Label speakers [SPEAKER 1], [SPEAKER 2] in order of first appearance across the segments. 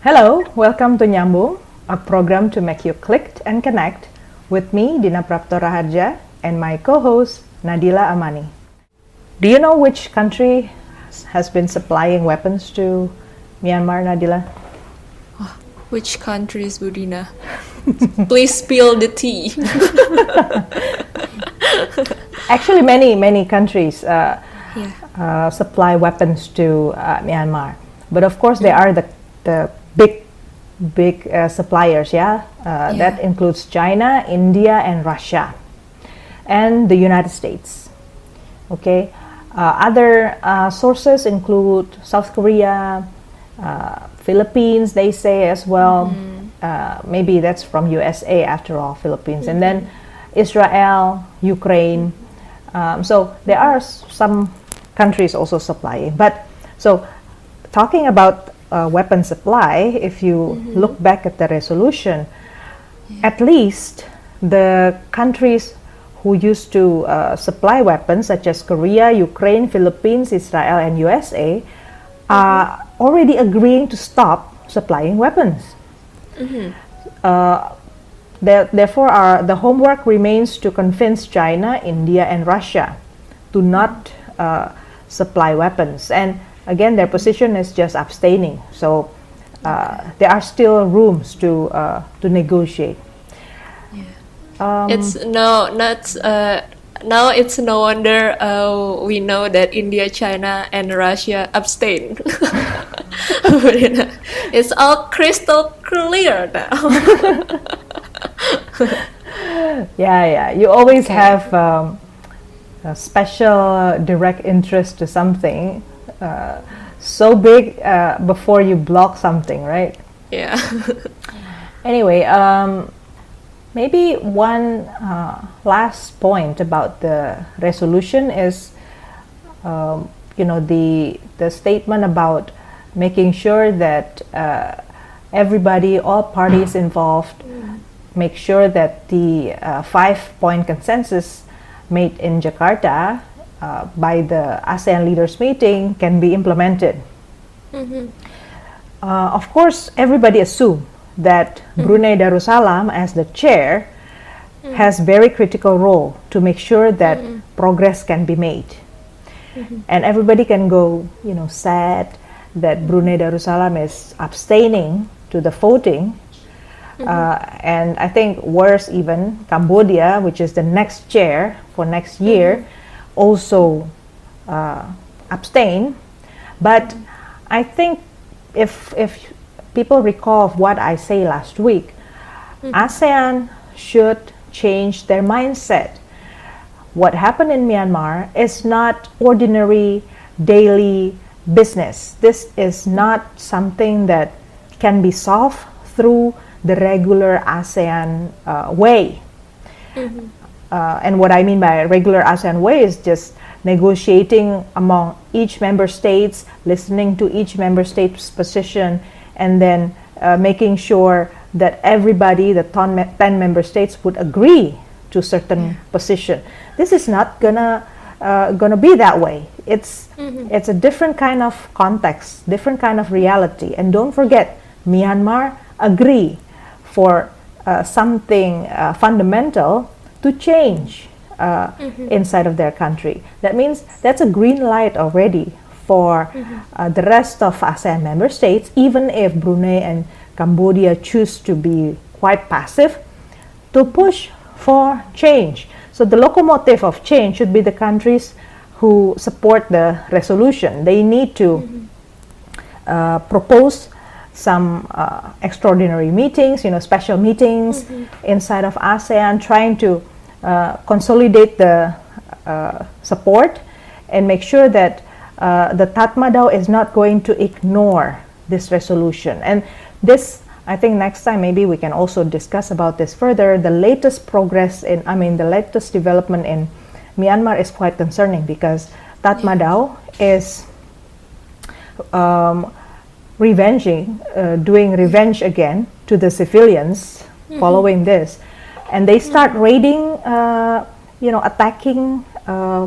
[SPEAKER 1] Hello, welcome to Nyambung, a program to make you click and connect with me, Dina Prapto Raharja, and my co-host, Nadila Amani. Do you know which country has been supplying weapons to Myanmar, Nadila?
[SPEAKER 2] Which countries, Budina? Please spill the tea.
[SPEAKER 1] Actually, many countries supply weapons to Myanmar. But of course, there are the big suppliers, that includes China, India, and Russia, and the United States. Okay, other sources include South Korea, Philippines, they say as well. Maybe that's from USA after all, Philippines, and then Israel, Ukraine. So there are some countries also supplying. But so talking about weapon supply, if you look back at the resolution, at least the countries who used to supply weapons, such as Korea, Ukraine, Philippines, Israel, and USA, are already agreeing to stop supplying weapons. Therefore, the homework remains to convince China, India, and Russia to not supply weapons. And again, their position is just abstaining. So there are still rooms to negotiate.
[SPEAKER 2] It's now it's no wonder we know that India, China, and Russia abstain. It's all crystal clear now.
[SPEAKER 1] Yeah. You always have a special direct interest to something so big before you block something, right?
[SPEAKER 2] Yeah.
[SPEAKER 1] Anyway, maybe one last point about the resolution is, the statement about making sure that everybody, all parties involved, make sure that the 5-point consensus made in Jakarta by the ASEAN leaders meeting can be implemented. Of course, everybody assumed that Brunei Darussalam, as the chair, has very critical role to make sure that progress can be made. And everybody can go, sad that Brunei Darussalam is abstaining to the voting. And I think worse even, Cambodia, which is the next chair for next year, also abstain. But I think if people recall of what I say last week, ASEAN should change their mindset. What happened in Myanmar is not ordinary daily business. This is not something that can be solved through the regular ASEAN way. And what I mean by regular ASEAN way is just negotiating among each member states, listening to each member state's position, and then making sure that everybody, the 10 member states, would agree to certain position. This is not gonna be that way. It's a different kind of context, different kind of reality. And don't forget, Myanmar agree for something fundamental to change inside of their country. That means that's a green light already for the rest of ASEAN member states, even if Brunei and Cambodia choose to be quite passive, to push for change. So the locomotive of change should be the countries who support the resolution. They need to propose some extraordinary meetings, special meetings inside of ASEAN, trying to consolidate the support and make sure that the Tatmadaw is not going to ignore this resolution. And this, I think next time maybe we can also discuss about this further. The latest the latest development in Myanmar is quite concerning because Tatmadaw is doing revenge again to the civilians following this. And they start raiding, attacking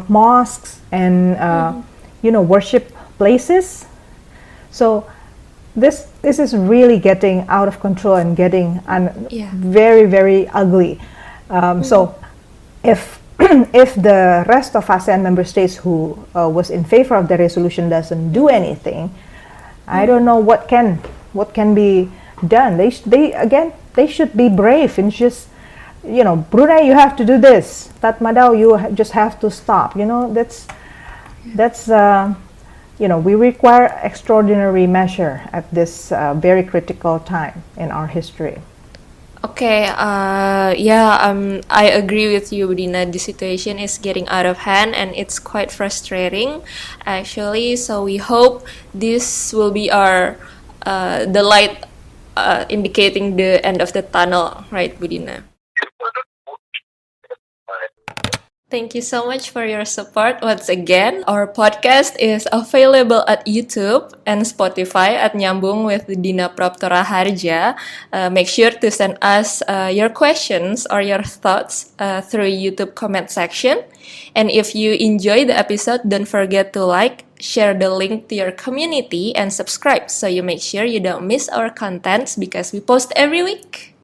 [SPEAKER 1] mosques and, worship places. So this is really getting out of control and getting
[SPEAKER 2] Yeah.
[SPEAKER 1] very, very ugly. So if if the rest of ASEAN member states who was in favor of the resolution doesn't do anything, I don't know what can be done. They should be brave and just, Brunei, you have to do this. Tatmadaw, you just have to stop. That's we require extraordinary measure at this very critical time in our history.
[SPEAKER 2] Okay, yeah, I agree with you, Budina. The situation is getting out of hand and it's quite frustrating, actually. So we hope this will be the light indicating the end of the tunnel, right, Budina? Thank you so much for your support once again. Our podcast is available at YouTube and Spotify at Nyambung with Dina Praptora Harja. Make sure to send us your questions or your thoughts through YouTube comment section. And if you enjoy the episode, don't forget to like, share the link to your community, and subscribe so you make sure you don't miss our contents because we post every week.